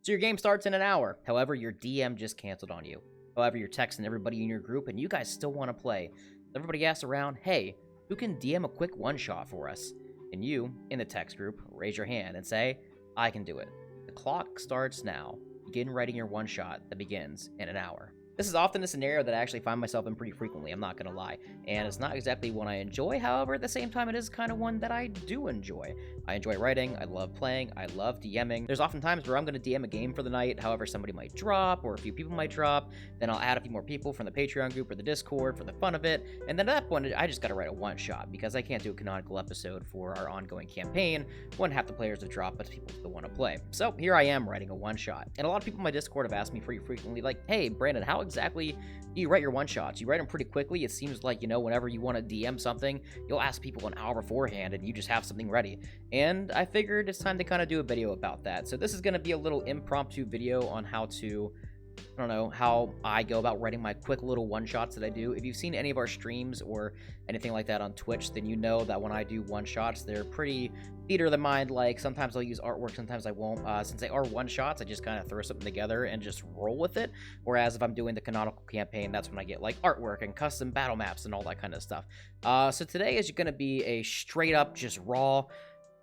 So your game starts in an hour. However, your DM just canceled on you. However, you're texting everybody in your group and you guys still want to play. Everybody asks around, hey, who can DM a quick one-shot for us? And you, in the text group, raise your hand and say, I can do it. The clock starts now. Begin writing your one-shot that begins in an hour. This is often a scenario that I actually find myself in pretty frequently, I'm not going to lie. And it's not exactly one I enjoy, however, at the same time, it is kind of one that I do enjoy. I enjoy writing, I love playing, I love DMing. There's often times where I'm going to DM a game for the night, however, somebody might drop, or a few people might drop, then I'll add a few more people from the Patreon group or the Discord for the fun of it, and then at that point, I just got to write a one-shot, because I can't do a canonical episode for our ongoing campaign, when half the players have dropped, but people still want to play. So here I am writing a one-shot, and a lot of people in my Discord have asked me pretty frequently, like, hey, Brandon, how exactly do you write your one-shots? You write them pretty quickly. It seems like, you know, whenever you want to DM something, you'll ask people an hour beforehand and you just have something ready. And I figured it's time to kind of do a video about that. So this is going to be a little impromptu video on how to, I don't know, how I go about writing my quick little one-shots that I do. If you've seen any of our streams or anything like that on Twitch, then you know that when I do one-shots, they're pretty theater of the mind. Like, sometimes I'll use artwork, sometimes I won't. Since they are one-shots, I just kind of throw something together and just roll with it. Whereas if I'm doing the canonical campaign, that's when I get, like, artwork and custom battle maps and all that kind of stuff. So today is going to be a straight-up, just raw,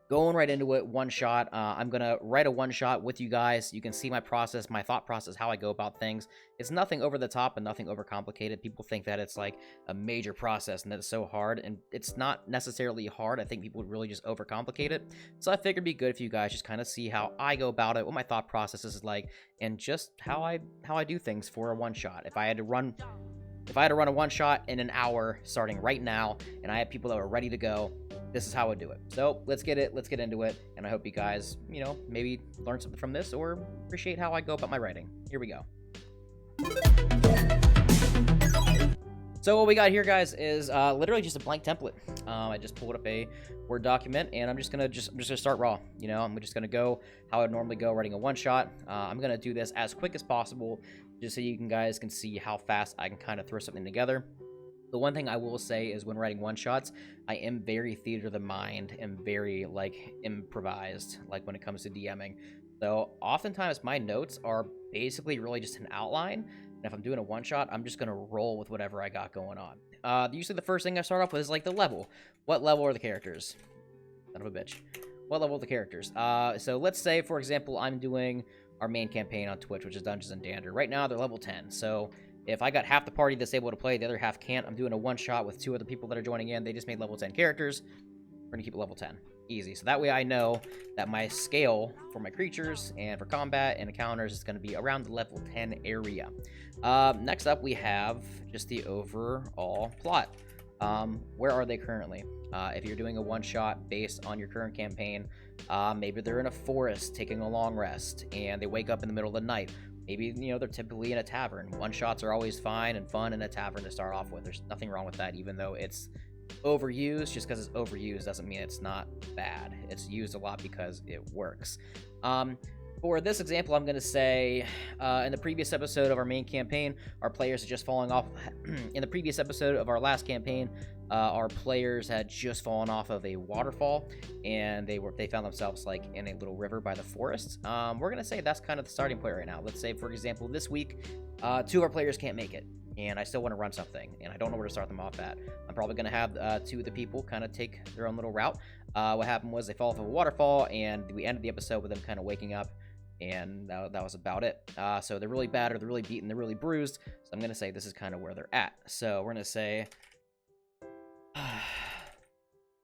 going right into it, one shot. I'm going to write a one shot with you guys. You can see my process, my thought process, how I go about things. It's nothing over the top and nothing overcomplicated. People think that it's like a major process and that it's so hard, and it's not necessarily hard. I think people would really just overcomplicate it. So I figured it'd be good if you guys just kind of see how I go about it, what my thought process is like, and just how I do things for a one shot. If I had to run a one shot in an hour starting right now, and I had people that were ready to go, this is how I would do it. So let's get into it, and I hope you guys, you know, maybe learn something from this or appreciate how I go about my writing. Here we go. So what we got here, guys, is literally just a blank template. I just pulled up a Word document, and I'm just gonna start raw. You know, I'm just gonna go how I would normally go writing a one shot. I'm gonna do this as quick as possible, just so you guys can see how fast I can kind of throw something together. The one thing I will say is when writing one-shots, I am very theater of the mind and very, like, improvised, like, when it comes to DMing. So oftentimes my notes are basically really just an outline, and if I'm doing a one-shot, I'm just going to roll with whatever I got going on. Usually the first thing I start off with is, like, the level. What level are the characters? Son of a bitch. What level are the characters? So let's say, for example, I'm doing our main campaign on Twitch, which is Dungeons and Dander. Right now, they're level 10, so if I got half the party that's able to play, the other half can't, I'm doing a one-shot with 2 other people that are joining in. They just made level 10 characters. We're going to keep it level 10. Easy. So that way I know that my scale for my creatures and for combat and encounters is going to be around the level 10 area. Next up, we have just the overall plot. Where are they currently? If you're doing a one-shot based on your current campaign, maybe they're in a forest taking a long rest, and they wake up in the middle of the night. Maybe, you know, they're typically in a tavern. One-shots are always fine and fun in a tavern to start off with. There's nothing wrong with that, even though it's overused. Just because it's overused doesn't mean it's not bad. It's used a lot because it works. For this example, I'm going to say, in the previous episode of our main campaign, our players had just fallen off. In the previous episode of our last campaign, our players had just fallen off of a waterfall, and they found themselves, like, in a little river by the forest. We're going to say that's kind of the starting point right now. Let's say, for example, this week, 2 of our players can't make it, and I still want to run something, and I don't know where to start them off at. I'm probably going to have 2 of the people kind of take their own little route. What happened was they fell off of a waterfall, and we ended the episode with them kind of waking up, and that was about it. So they're really battered, they're really beaten, they're really bruised, so I'm going to say this is kind of where they're at. So we're going to say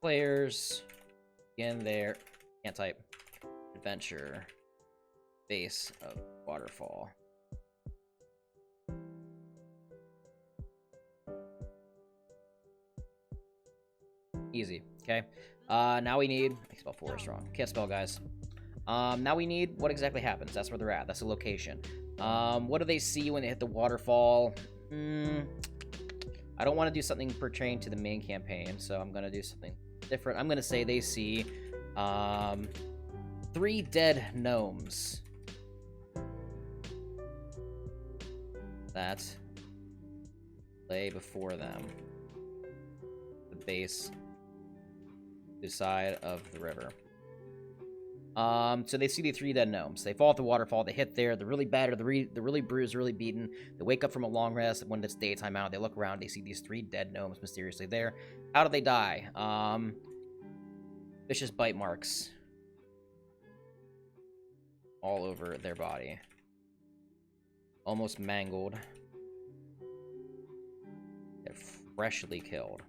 players in their can't type adventure base of waterfall. Easy. Okay. Now we need, I spell forest wrong, can't spell, guys. Now we need what exactly happens. That's where they're at. That's the location. What do they see when they hit the waterfall? I don't want to do something pertaining to the main campaign, so I'm going to do something different. I'm going to say they see 3 dead gnomes that lay before them, the base, the side of the river. So they see the 3 dead gnomes. They fall at the waterfall. They hit there. They're really bad, or they're really bruised, really beaten. They wake up from a long rest. When it's daytime out, they look around. They see these 3 dead gnomes mysteriously there. How did they die? Vicious bite marks all over their body. Almost mangled. They're freshly killed.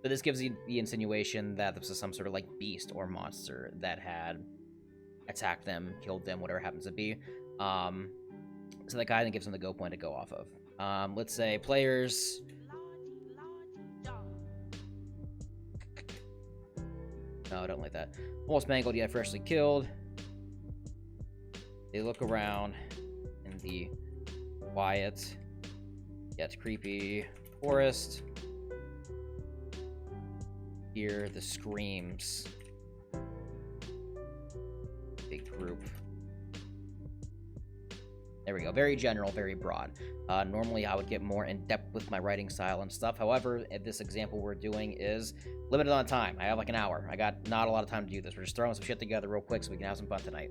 So this gives you the insinuation that this is some sort of like beast or monster that had attacked them, killed them, whatever it happens to be. So that guy then gives them the go point to go off of. Let's say players. No, I don't like that. Almost mangled yet freshly killed. They look around in the quiet yet creepy forest. Hear the screams. Big group. There we go. Very general, very broad. Normally, I would get more in-depth with my writing style and stuff. However, this example we're doing is limited on time. I have like an hour. I got not a lot of time to do this. We're just throwing some shit together real quick so we can have some fun tonight.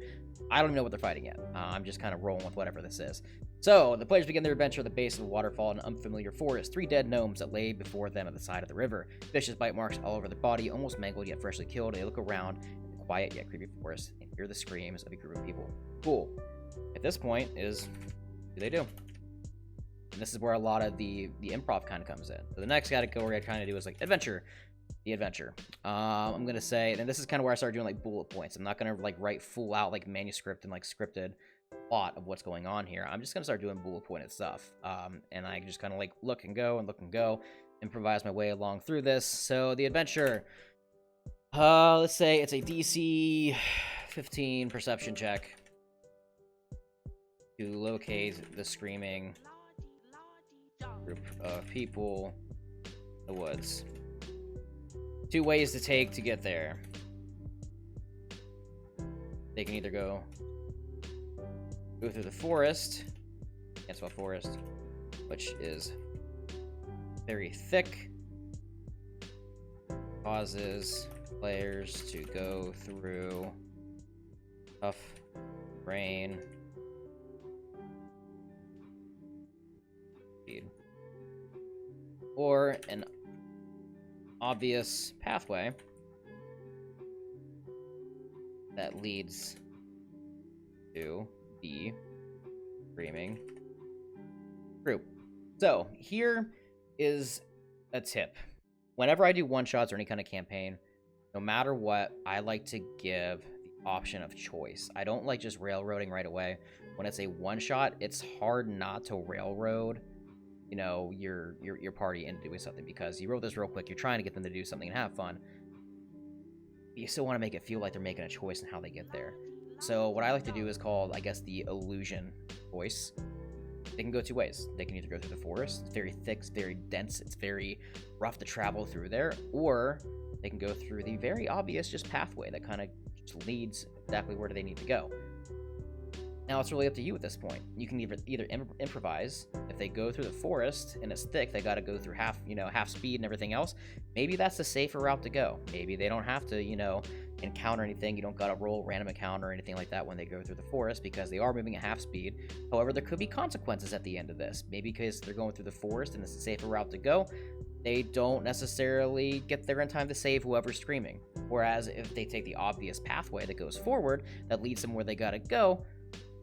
I don't even know what they're fighting yet. I'm just kind of rolling with whatever this is. So, the players begin their adventure at the base of a waterfall in an unfamiliar forest. 3 dead gnomes that lay before them at the side of the river. Vicious bite marks all over their body, almost mangled yet freshly killed. They look around in the quiet yet creepy forest and hear the screams of a group of people. Cool. At this point is, what do they do? And this is where a lot of the improv kind of comes in. So the next category I kind of do is like adventure. The adventure. I'm going to say, and this is kind of where I started doing like bullet points. I'm not going to like write full out like manuscript and like scripted plot of what's going on here. I'm just going to start doing bullet pointed stuff. And I just kind of like look and go, improvise my way along through this. So the adventure, let's say it's a DC 15 perception check to locate the screaming group of people in the woods. 2 ways to take to get there. They can either go through the forest, can't spell forest, which is very thick, causes players to go through tough rain. Or an obvious pathway that leads to the screaming group. So here is a tip. Whenever I do one-shots or any kind of campaign, no matter what, I like to give the option of choice. I don't like just railroading right away. When it's a one-shot, it's hard not to railroad, you know, your party into doing something, because you wrote this real quick, you're trying to get them to do something and have fun. You still want to make it feel like they're making a choice in how they get there. So what I like to do is called, I guess, the illusion choice. They can go 2 ways. They can either go through the forest, it's very thick, it's very dense, it's very rough to travel through there, or they can go through the very obvious just pathway that kind of just leads exactly where do they need to go. Now it's really up to you at this point. You can either improvise. If they go through the forest and it's thick, they got to go through half speed and everything else. Maybe that's the safer route to go. Maybe they don't have to, encounter anything. You don't got to roll random encounter or anything like that when they go through the forest, because they are moving at half speed. However, there could be consequences at the end of this. Maybe because they're going through the forest and it's a safer route to go, they don't necessarily get there in time to save whoever's screaming. Whereas if they take the obvious pathway that goes forward, that leads them where they got to go,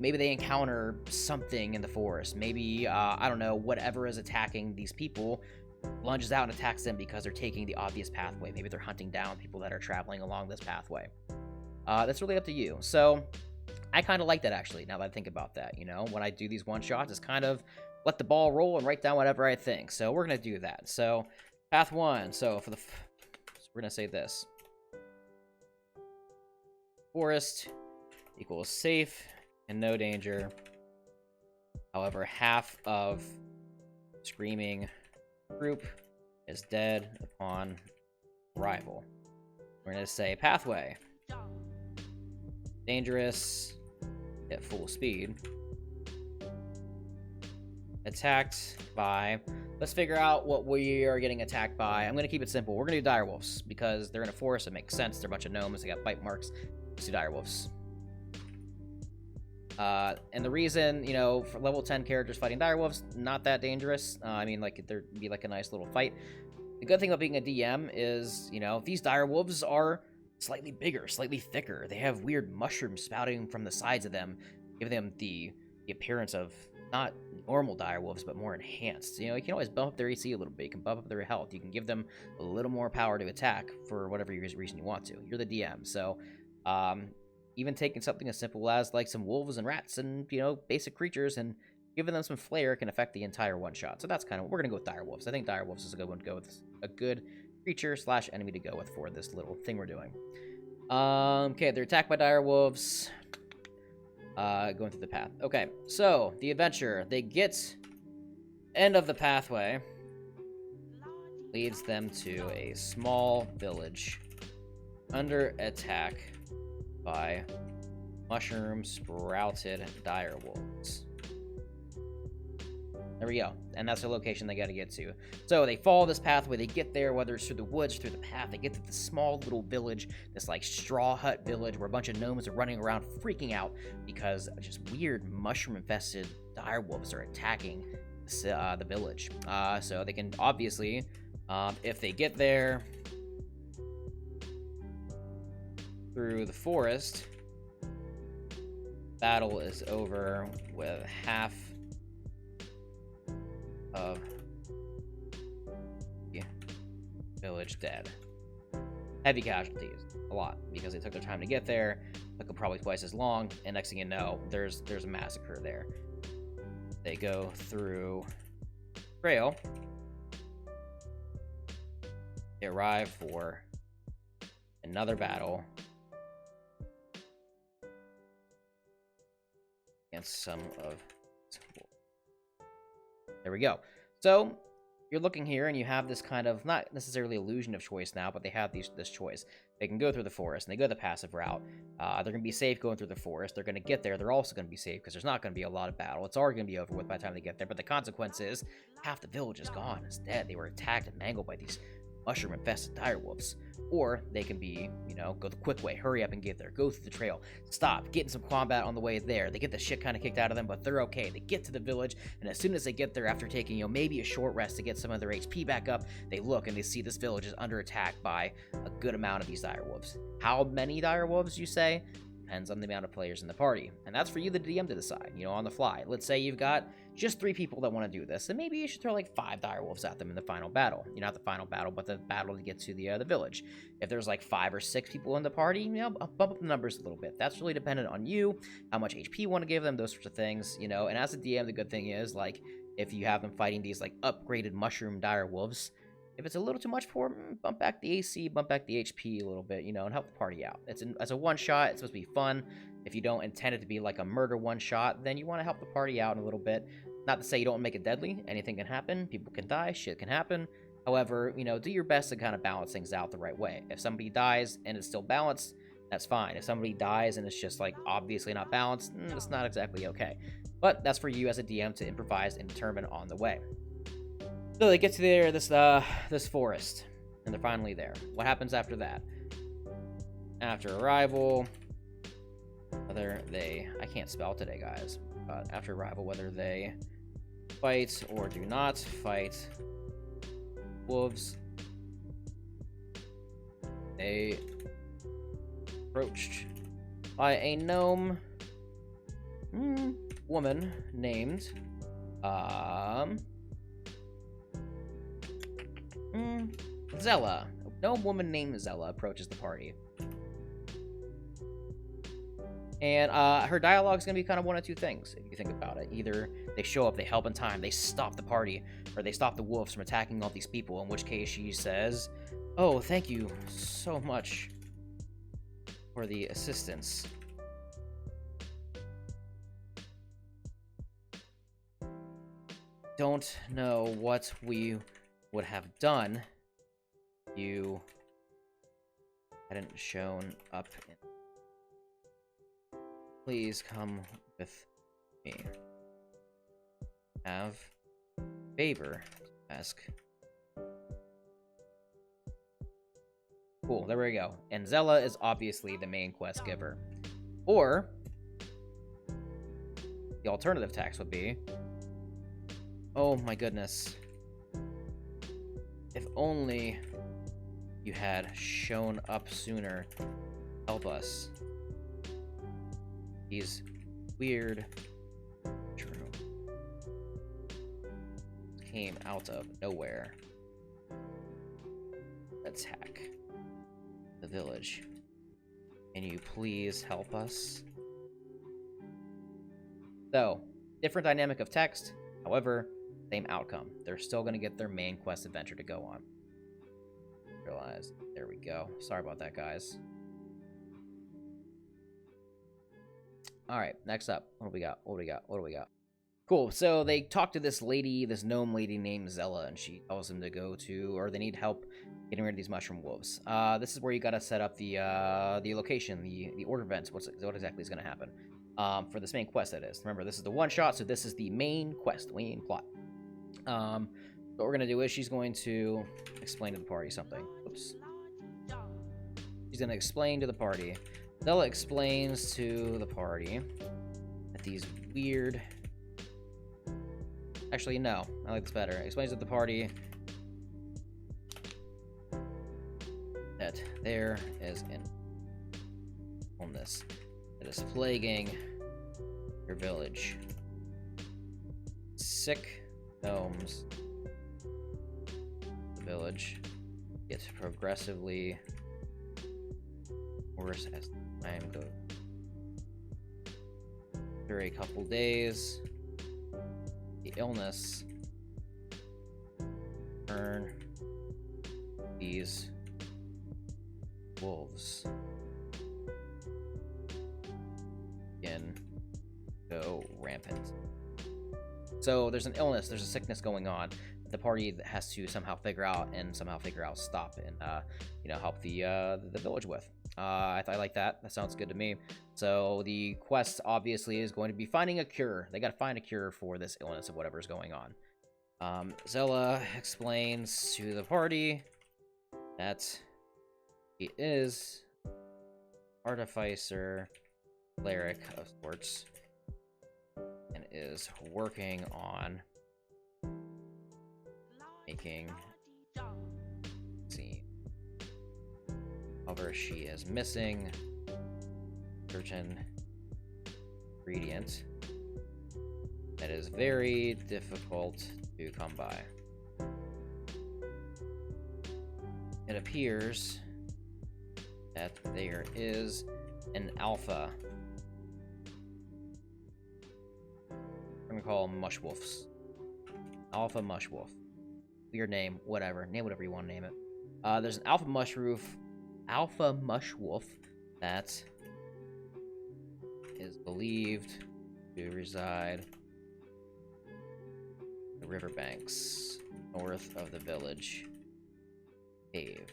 maybe they encounter something in the forest. Maybe, I don't know, whatever is attacking these people lunges out and attacks them because they're taking the obvious pathway. Maybe they're hunting down people that are traveling along this pathway. That's really up to you. So I kind of like that, actually, now that I think about that. When I do these one-shots, it's kind of let the ball roll and write down whatever I think. So we're going to do that. So path 1. So we're going to say this. Forest equals safe and no danger. However, half of screaming group is dead upon arrival. We're going to say pathway. Dangerous at full speed. Attacked by... Let's figure out what we are getting attacked by. I'm going to keep it simple. We're going to do direwolves because they're in a forest. It makes sense. They're a bunch of gnomes. They got bite marks. Let's do direwolves. And the reason, you know, for level 10 characters fighting direwolves, not that dangerous. I mean, like, there'd be like a nice little fight. The good thing about being a DM is, you know, these direwolves are slightly bigger, slightly thicker. They have weird mushrooms spouting from the sides of them, giving them the appearance of not normal direwolves, but more enhanced. You know, you can always bump up their AC a little bit. You can bump up their health. You can give them a little more power to attack for whatever reason you want to. You're the DM, so even taking something as simple as like some wolves and rats and, you know, basic creatures and giving them some flair can affect the entire one-shot. So that's kind of what we're going to go with direwolves. I think direwolves is a good one to go with, a good creature / enemy to go with for this little thing we're doing. Okay, they're attacked by direwolves. Going through the path. Okay, so the adventure, they get end of the pathway leads them to a small village under attack by mushroom sprouted direwolves. There we go. And that's the location they got to get to. So they follow this pathway. They get there, whether it's through the woods, through the path. They get to this small little village, this like straw hut village where a bunch of gnomes are running around freaking out because just weird mushroom-infested direwolves are attacking the village. So they can obviously, if they get there through the forest, battle is over with half of the village dead. Heavy casualties, a lot, because they took their time to get there, took them probably twice as long, and next thing you know, there's a massacre there. They go through trail. They arrive for another battle against some of. There we go. So you're looking here and you have this kind of, not necessarily illusion of choice now, but they have this choice. They can go through the forest and they go the passive route. They're going to be safe going through the forest. They're going to get there. They're also going to be safe because there's not going to be a lot of battle. It's already going to be over with by the time they get there. But the consequence is half the village is gone. It's dead. They were attacked and mangled by these mushroom-infested direwolves. Or they can be, you know, go the quick way, hurry up and get there, go through the trail, stop, get in some combat on the way there. They get the shit kind of kicked out of them, but they're okay. They get to the village, and as soon as they get there, after taking, you know, maybe a short rest to get some of their HP back up, they look and they see this village is under attack by a good amount of these direwolves. How many direwolves, you say? Depends on the amount of players in the party. And that's for you, the DM, to decide, you know, on the fly. Let's say you've got just 3 people that want to do this, and maybe you should throw like 5 direwolves at them in the final battle. You know, not the final battle, but the battle to get to the village. If there's like 5 or 6 people in the party, you know, bump up the numbers a little bit. That's really dependent on you, how much HP you want to give them, those sorts of things, you know. And as a DM, the good thing is, like, if you have them fighting these like upgraded mushroom direwolves, if it's a little too much for them, bump back the AC, bump back the HP a little bit, you know, and help the party out. As a one-shot, it's supposed to be fun. If you don't intend it to be like a murder one-shot, then you want to help the party out a little bit. Not to say you don't make it deadly. Anything can happen. People can die. Shit can happen. However, you know, do your best to kind of balance things out the right way. If somebody dies and it's still balanced, that's fine. If somebody dies and it's just like obviously not balanced, it's not exactly okay. But that's for you as a DM to improvise and determine on the way. So they get to this forest, and they're finally there. What happens after that? After arrival, whether they, I can't spell today, guys, but after arrival, whether they fight or do not fight wolves, they approached by a gnome woman named Zella. A gnome woman named Zella approaches the party. And her dialogue is going to be kind of one of 2 things, if you think about it. Either they show up, they help in time, they stop the party, or they stop the wolves from attacking all these people, in which case she says, "Oh, thank you so much for the assistance. Don't know what we would have done if you hadn't shown up. Please come with me. Have a favor to ask." Cool, there we go. And Zella is obviously the main quest giver. Or The alternative text would be, oh my goodness. If only you had shown up sooner. Help us. These weird came out of nowhere. Attack the village. Can you please help us? So, different dynamic of text, however, same outcome. They're still going to get their main quest adventure to go on. Realize. There we go. Sorry about that, guys. Alright, next up. What do we got? What do we got? What do we got? Cool. So they talk to this lady, this gnome lady named Zella, and she tells them to go to, or they need help getting rid of these mushroom wolves. This is where you gotta set up the location, the order events, what exactly is gonna happen. For this main quest, that is. Remember, this is the one shot, so this is the main quest, the main plot. What we're gonna do is she's going to explain to the party something. Oops. She's gonna explain to the party. Zella explains to the party that these weird... Actually, no. I like this better. Explains to the party that there is an illness that is plaguing your village. Sick gnomes. The village gets progressively worse as time goes. After a couple days, the illness turn these wolves again go rampant. So there's an illness, there's a sickness going on that the party has to somehow figure out stop and help the village with. I like that. That sounds good to me. So the quest obviously is going to be finding a cure. They got to find a cure for this illness of whatever's going on. Zella explains to the party that he is artificer, cleric of sorts, and is working on making scene. However, she is missing certain ingredient that is very difficult to come by. It appears that there is an alpha. I'm gonna call them mushwolves. Alpha mushwolf. Weird name, whatever. Name whatever you want to name it. There's an alpha mushwolf that is believed to reside in the riverbanks north of the village cave.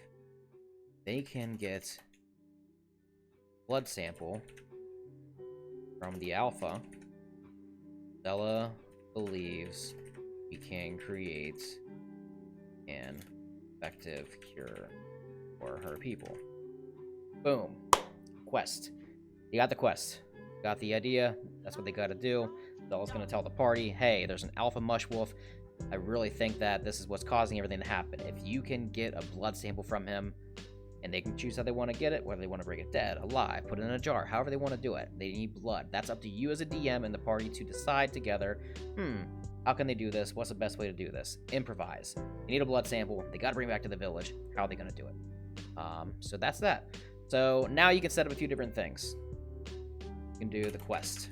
They can get blood sample from the alpha. Stella believes we can create an effective cure for her people. Boom. Quest. You got the quest. Got the idea. That's what they gotta do. Stella's gonna tell the party, hey, there's an alpha mushwolf. I really think that this is what's causing everything to happen. If you can get a blood sample from him, and they can choose how they want to get it, whether they want to bring it dead, alive, put it in a jar, however they want to do it. They need blood. That's up to you as a DM and the party to decide together, how can they do this? What's the best way to do this? Improvise. They need a blood sample. They got to bring it back to the village. How are they going to do it? So that's that. So now you can set up a few different things. You can do the quest.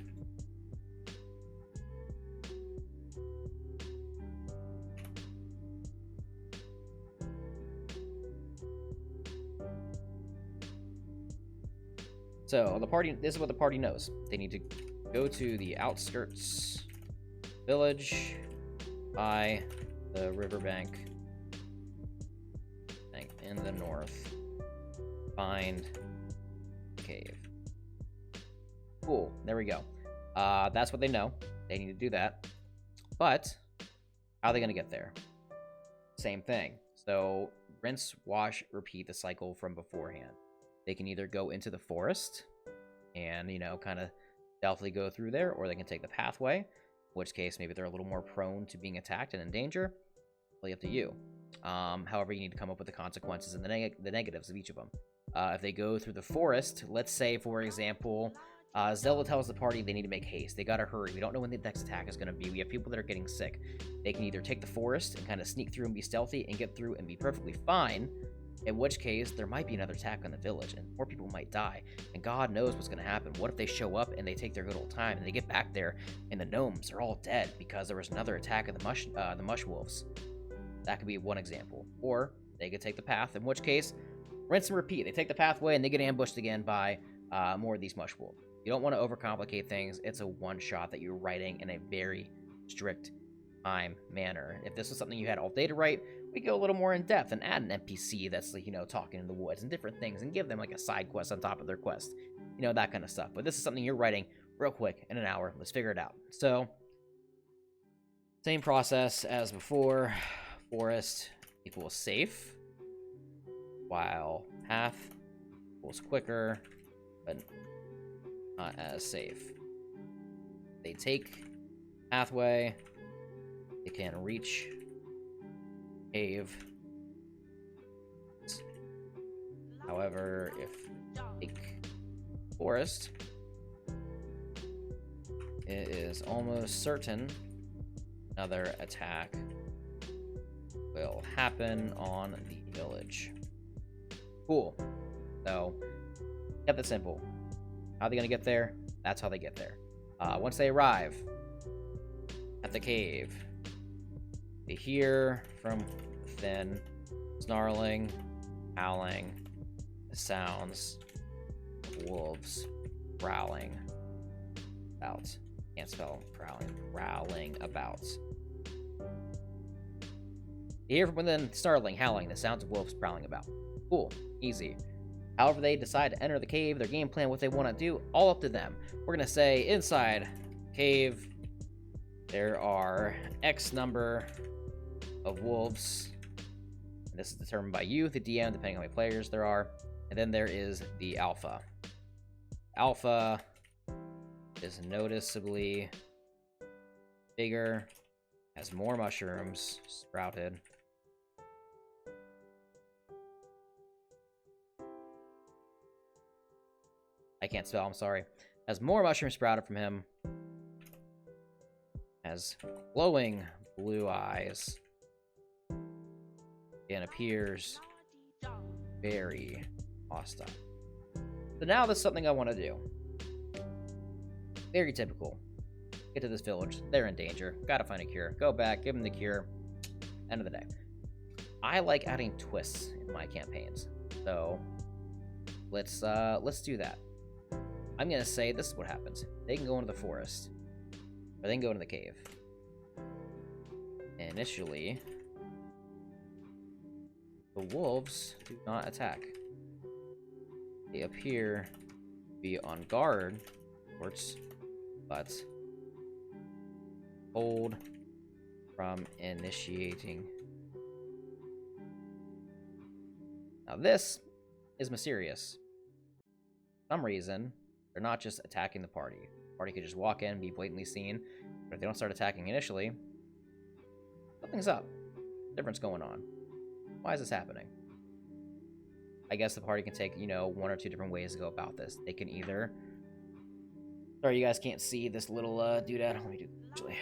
So the party, this is what the party knows. They need to go to the outskirts village by the riverbank in the north. Find cave. Cool. There we go. That's what they know. They need to do that. But how are they going to get there? Same thing. So rinse, wash, repeat the cycle from beforehand. They can either go into the forest and, kind of stealthily go through there, or they can take the pathway, in which case maybe they're a little more prone to being attacked and in danger. Really up to you. However, you need to come up with the consequences and the negatives of each of them. If they go through the forest, let's say, for example, Zelda tells the party they need to make haste. They gotta hurry. We don't know when the next attack is gonna be. We have people that are getting sick. They can either take the forest and kind of sneak through and be stealthy and get through and be perfectly fine, in which case there might be another attack on the village and more people might die. And God knows what's gonna happen. What if they show up and they take their good old time and they get back there and the gnomes are all dead because there was another attack of the mush wolves? That could be one example. Or they could take the path, in which case, rinse and repeat. They take the pathway and they get ambushed again by more of these mush wolves. You don't want to overcomplicate things. It's a one-shot that you're writing in a very strict time manner. If this was something you had all day to write, we go a little more in depth and add an NPC that's, like, talking in the woods and different things and give them like a side quest on top of their quest. That kind of stuff. But this is something you're writing real quick in an hour. Let's figure it out. So, same process as before. Forest equals safe, while path equals quicker, but not as safe. They take pathway, they can reach cave. However, if they take forest, it is almost certain another attack will happen on the village. Cool. So, kept it simple. How are they gonna get there? That's how they get there. Once they arrive at the cave, they hear from within snarling, howling, the sounds of wolves growling about. Can't spell growling. Growling about. You hear from within snarling, howling, the sounds of wolves prowling about. Cool. Easy. However they decide to enter the cave, their game plan, what they want to do, all up to them. We're going to say inside cave, there are X number of wolves. And this is determined by you, the DM, depending on how many players there are. And then there is the alpha. Alpha is noticeably bigger, has more mushrooms sprouted. I can't spell, I'm sorry. Has more mushrooms sprouted from him. Has glowing blue eyes. And appears very hostile. So now there's something I want to do. Very typical. Get to this village. They're in danger. Gotta find a cure. Go back. Give them the cure. End of the day. I like adding twists in my campaigns. So let's do that. I'm gonna say this is what happens. They can go into the forest. Or they can go into the cave. Initially, the wolves do not attack. They appear to be on guard, but hold from initiating. Now this is mysterious. For some reason, they're not just attacking the party. The party could just walk in, be blatantly seen, but if they don't start attacking initially, something's up. Difference going on. Why is this happening? I guess the party can take, one or two different ways to go about this. They can either... Sorry, you guys can't see this little doodad. Let me do this, actually.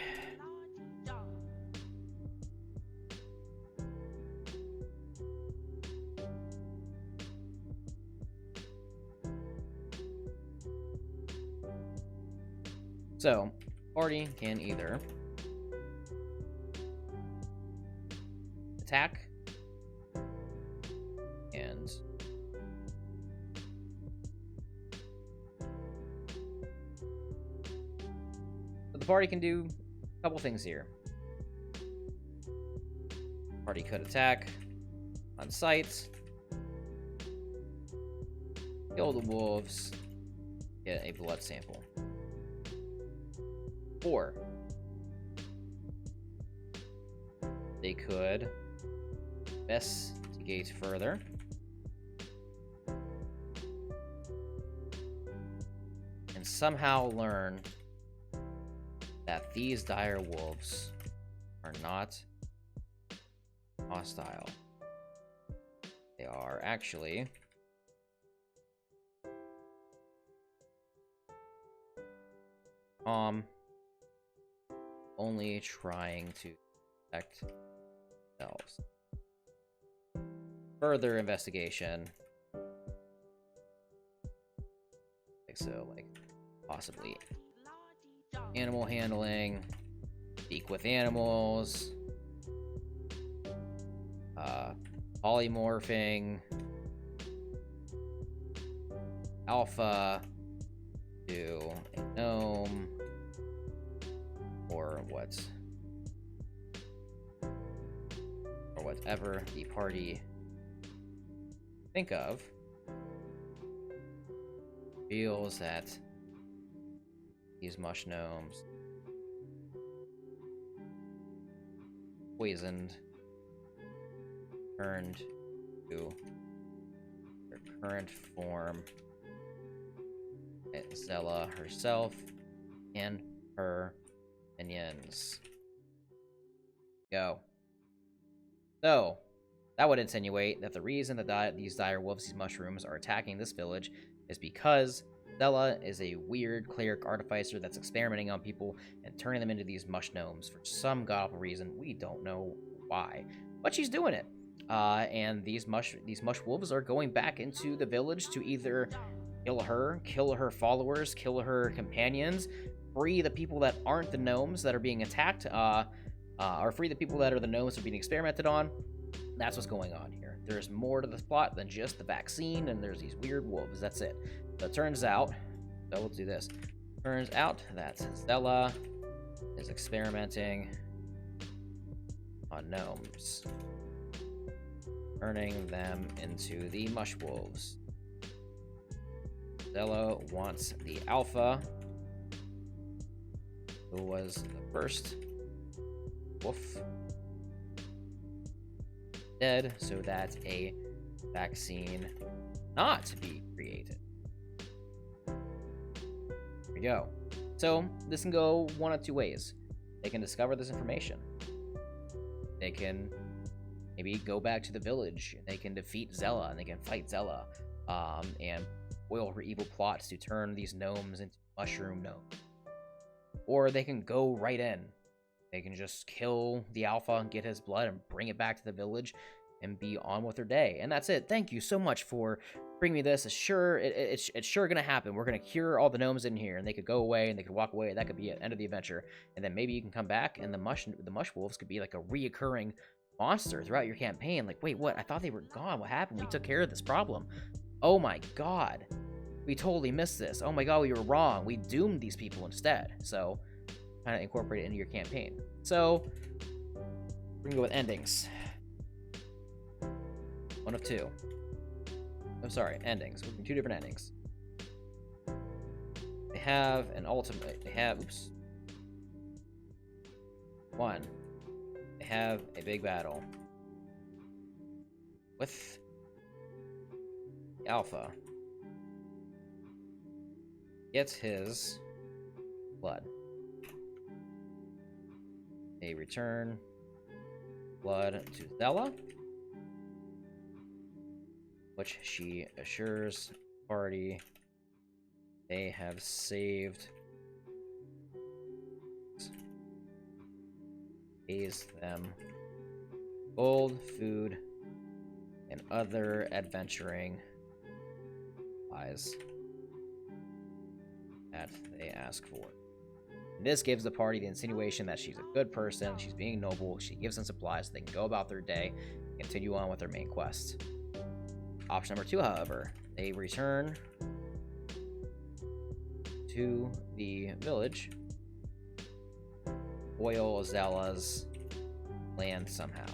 So, party can either attack and the party can do a couple things here. Party could attack on sight, kill the wolves, get a blood sample. Or they could investigate further and somehow learn that these dire wolves are not hostile. They are actually only trying to protect themselves. Further investigation. So, like, possibly animal handling, speak with animals, polymorphing, alpha to a gnome, or whatever the party think of, feels that these mush gnomes poisoned, turned to their current form at Zella herself and her minions. Go. So, that would insinuate that the reason that these dire wolves, these mushrooms, are attacking this village is because Zella is a weird cleric artificer that's experimenting on people and turning them into these mush gnomes for some god-awful reason. We don't know why, but she's doing it. And these mush wolves are going back into the village to either kill her followers, kill her companions, free the people that aren't the gnomes that are being attacked, or free the people that are the gnomes that are being experimented on. That's what's going on here. There's more to the plot than just the vaccine, and there's these weird wolves. That's it. So it turns out, so we'll do this. Turns out that Zella is experimenting on gnomes, turning them into the mush wolves. Zella wants the alpha, who was the first wolf, dead, so that a vaccine not be created. There we go. So this can go one of two ways. They can discover this information. They can maybe go back to the village. They can defeat Zella, and they can fight Zella, and foil her evil plots to turn these gnomes into mushroom gnomes. Or they can go right in. They can just kill the alpha and get his blood and bring it back to the village and be on with their day. And that's it. Thank you so much for bringing me this. It's sure gonna happen. We're gonna cure all the gnomes in here, and they could go away and they could walk away. That could be it. End of the adventure. And then maybe you can come back, and the mush wolves could be like a reoccurring monster throughout your campaign. Like, wait, what? I thought they were gone. What happened? We took care of this problem. Oh my god. We totally missed this. Oh my god, we were wrong. We doomed these people instead. So kind of incorporate it into your campaign. So we're gonna go with endings. One of two. I'm sorry, endings. We're doing two different endings. They have an ultimate. They have, oops. One. They have a big battle with the alpha. Gets his blood. They return blood to Zella, which she assures the party they have saved, pays them gold, food, and other adventuring supplies that they ask for. And this gives the party the insinuation that she's a good person, she's being noble, she gives them supplies so they can go about their day and continue on with their main quest. Option number two, however, they return to the village, foil Zella's land somehow.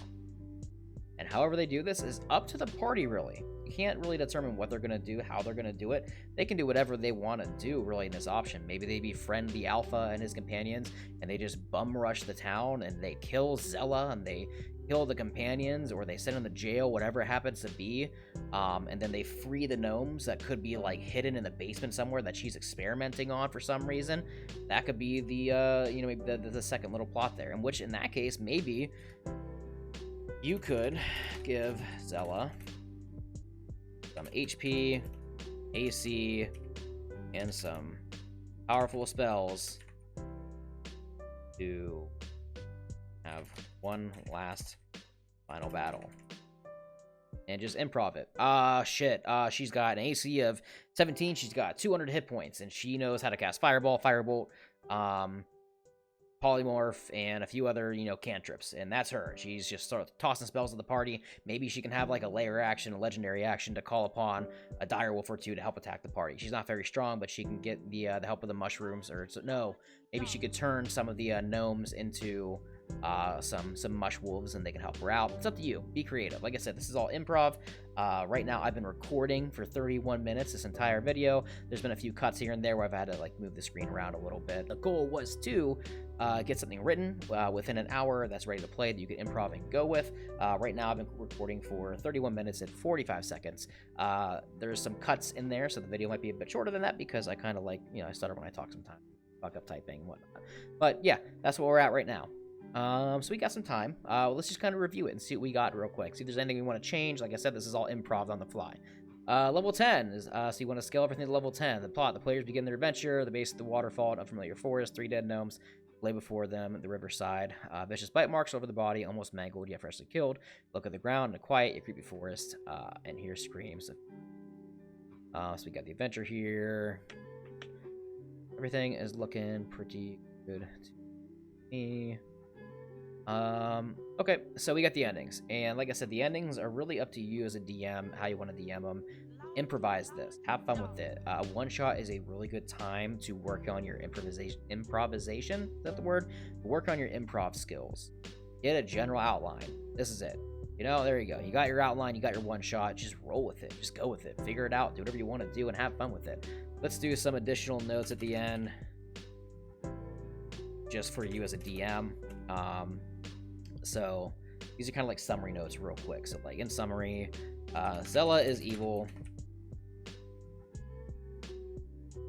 And however they do this is up to the party, really. You can't really determine what they're going to do, how they're going to do it. They can do whatever they want to do, really, in this option. Maybe they befriend the alpha and his companions, and they just bum rush the town, and they kill Zella, and they kill the companions, or they send them to jail, whatever it happens to be, and then they free the gnomes that could be like hidden in the basement somewhere that she's experimenting on for some reason. That could be the you know, maybe the second little plot there, in which in that case maybe you could give Zella some HP, AC, and some powerful spells to have one last final battle. And just improv it. Shit. She's got an AC of 17. She's got 200 hit points, and she knows how to cast Fireball, Firebolt, Polymorph, and a few other, you know, cantrips. And that's her. She's just sort of tossing spells at the party. Maybe she can have like a layer action, a legendary action to call upon a direwolf or two to help attack the party. She's not very strong, but she can get the help of the mushrooms. Or no, maybe she could turn some of the gnomes into some mush wolves, and they can help her out. It's up to you. Be creative. Like I said, this is all improv. Right now I've been recording for 31 minutes this entire video. There's been a few cuts here and there where I've had to like move the screen around a little bit. The goal was to get something written within an hour that's ready to play that you can improv and go with. Right now I've been recording for 31 minutes and 45 seconds. There's some cuts in there, so the video might be a bit shorter than that because I kind of like, you know, I stutter when I talk sometimes, fuck up typing and whatnot. But yeah, that's where we're at right now. So we got some time. Let's just kind of review it and see what we got real quick. See if there's anything we want to change. Like I said, this is all improv on the fly. Level 10 is, so you want to scale everything to level 10. The plot, the players begin their adventure, the base of the waterfall, an unfamiliar forest, 3 dead gnomes lay before them at the riverside. Vicious bite marks over the body, almost mangled yet freshly killed. Look at the ground in a quiet yet creepy forest, and hear screams. So we got the adventure here. Everything is looking pretty good to me. Okay, so we got the endings, and like I said, the endings are really up to you as a DM, how you want to DM them. Improvise this, have fun with it. One shot is a really good time to work on your improvisation, is that the word? Work on your improv skills. Get a general outline. This is it. You know, there you go. You got your outline, you got your one shot, just roll with it, just go with it, figure it out, do whatever you want to do, and have fun with it. Let's do some additional notes at the end, just for you as a DM. So these are kind of like summary notes real quick. So like in summary, Zella is evil.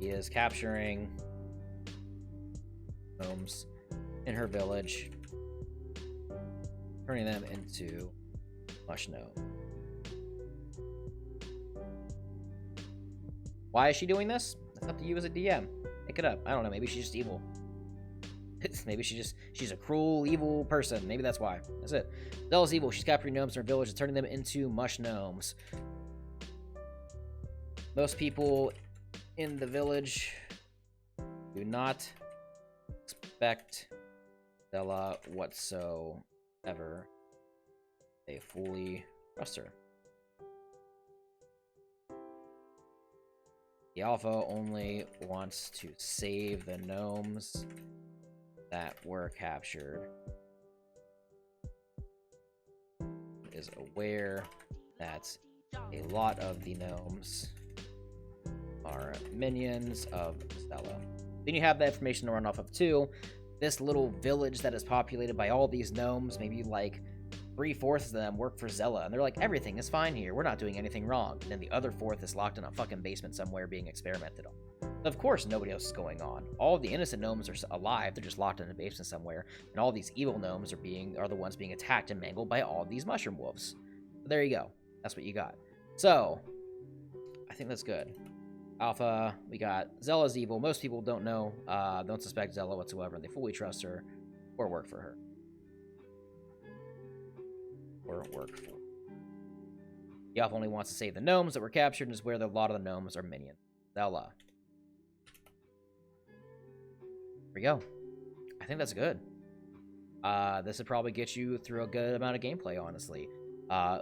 He is capturing gnomes in her village, turning them into mush gnome. Why is she doing this? That's up to you as a DM. Pick it up. I don't know. Maybe she's just evil. Maybe she's a cruel, evil person. Maybe that's why. That's it. Zella's evil. She's capturing gnomes in her village and turning them into mush gnomes. Most people in the village do not expect Zella whatsoever. They fully trust her. The Alpha only wants to save the gnomes that were captured. Is aware that a lot of the gnomes are minions of Zella. Then you have that information to run off of too. This little village that is populated by all these gnomes, maybe like 3/4 of them work for Zella, and they're like, everything is fine here, we're not doing anything wrong. And then the other 1/4 is locked in a fucking basement somewhere being experimented on. Of course, nobody else is going on. All the innocent gnomes are alive, they're just locked in a basement somewhere, and all these evil gnomes are the ones being attacked and mangled by all these mushroom wolves. So there you go. That's what you got. So, I think that's good. Alpha, we got Zella's evil. Most people don't know, don't suspect Zella whatsoever, and they fully trust her or work for her. The Alpha only wants to save the gnomes that were captured and is where a lot of the gnomes are minions. Zella. There we go. I think that's good. This would probably get you through a good amount of gameplay, honestly.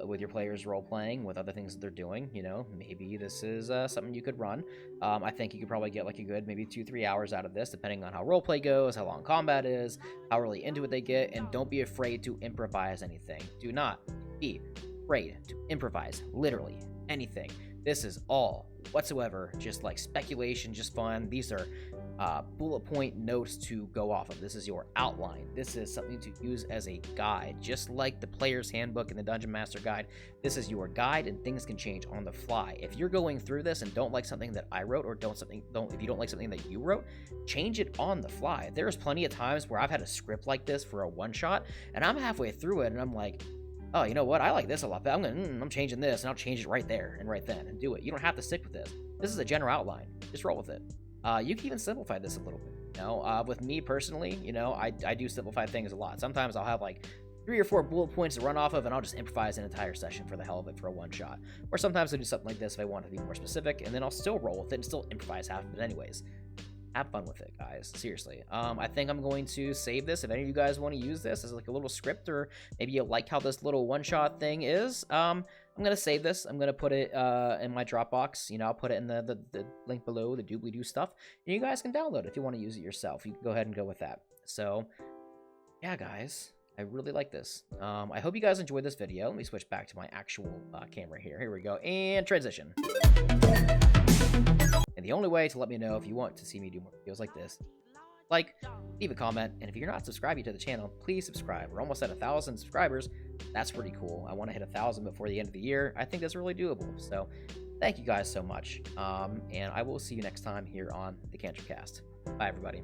With your players role-playing, with other things that they're doing, you know, maybe this is something you could run. I think you could probably get like a good maybe 2-3 hours out of this, depending on how roleplay goes, how long combat is, how really into it they get, and don't be afraid to improvise anything. Do not be afraid to improvise literally anything. This is all whatsoever just like speculation, just fun. These are bullet point notes to go off of. This is your outline. This is something to use as a guide, just like the player's handbook and the dungeon master guide. This is your guide, and things can change on the fly. If you're going through this and don't like something that I wrote, or if you don't like something that you wrote, change it on the fly. There's plenty of times where I've had a script like this for a one-shot, and I'm halfway through it, and I'm like, oh, you know what? I like this a lot better. I'm changing this, and I'll change it right there and right then and do it. You don't have to stick with this. This is a general outline. Just roll with it. You can even simplify this a little bit. You know, with me personally, you know, I do simplify things a lot. Sometimes I'll have like 3 or 4 bullet points to run off of, and I'll just improvise an entire session for the hell of it for a one shot. Or sometimes I do something like this if I want to be more specific, and then I'll still roll with it and still improvise half of it anyways. Have fun with it, guys. Seriously. I think I'm going to save this. If any of you guys want to use this as like a little script, or maybe you like how this little one-shot thing is, I'm going to save this. I'm going to put it in my Dropbox. You know, I'll put it in the link below, the doobly-doo stuff. And you guys can download it if you want to use it yourself. You can go ahead and go with that. So, yeah, guys. I really like this. I hope you guys enjoyed this video. Let me switch back to my actual camera here. Here we go. And transition. And the only way to let me know if you want to see me do more videos like this, like, leave a comment, and if you're not subscribing to the channel, please subscribe. We're almost at 1,000 subscribers. That's pretty cool. I want to hit 1,000 before the end of the year. I think that's really doable. So, thank you guys so much. And I will see you next time here on the Cantrip Cast. Bye, everybody.